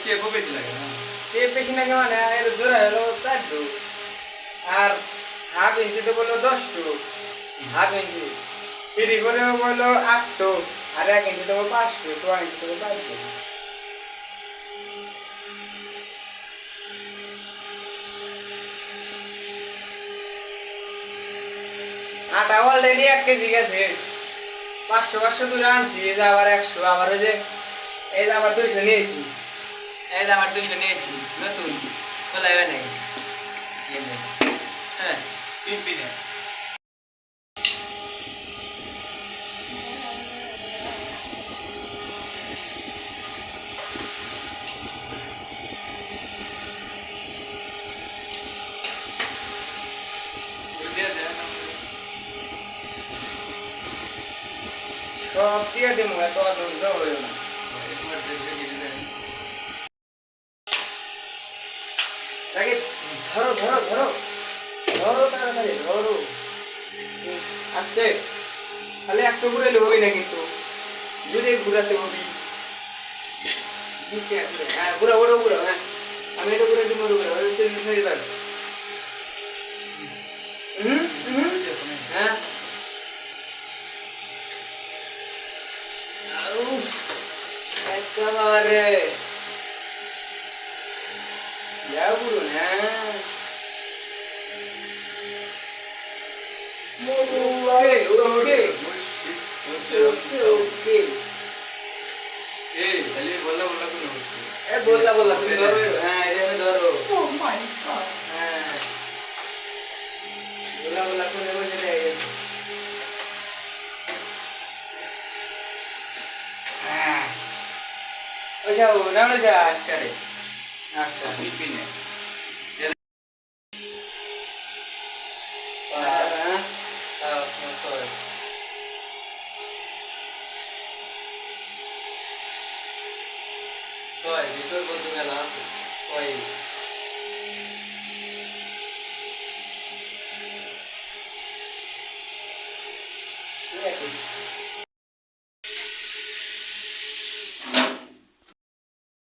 টেপও বেশি লাগে না টেপ বেশি নাকি মানে এর জোড়া হলো 4 টু আর হাফ ইঞ্চি তো বললো 10 টু হাফ ইঞ্চি থ্রি করে বললো 8 টু আর 1 ইঞ্চি তো 5 টু 6 ইঞ্চি তো 4 টু আটা অলরেডি 1 কেজি গেছে 500 দূরে আনছি এই যে আবার 100 আবার ওই যে এই যে আবার 200 নিয়েছি এই যে আবার 200 নিয়েছি নতুন খোলাই হয় নাই হ্যাঁ পিনপি না সব দিয়ে দেবো এত আনন্দ হইল না রাগে ধরো ধরো ধরো ধরো তাড়াতাড়ি ধরো আস্তে খালি একটু ঘুরাইলে হবে না কিন্তু জোরে ঘুরাতে হবে হ্যাঁ ঘুরা ঘুরা ঘুরা হ্যাঁ আমি এটা ঘুরে তুমি ঘুরা এবার হ্যাঁ একেবারে যাও বলুন হ্যাঁ ওকে ওকে ওকে ওকে এই খালি বললা বললা কোন হচ্ছে এ বললা বললা তুমি ধরো হ্যাঁ এখানে ধরো Oh my god. হ্যাঁ বললা বললা কোন বসে দেয় হ্যাঁ ওই যাও না ওই যা করে আচ্ছা পিনপি না হ্যাঁ কয় ভিতর বন্ধু মেলা আছে কয় ঠিক আছে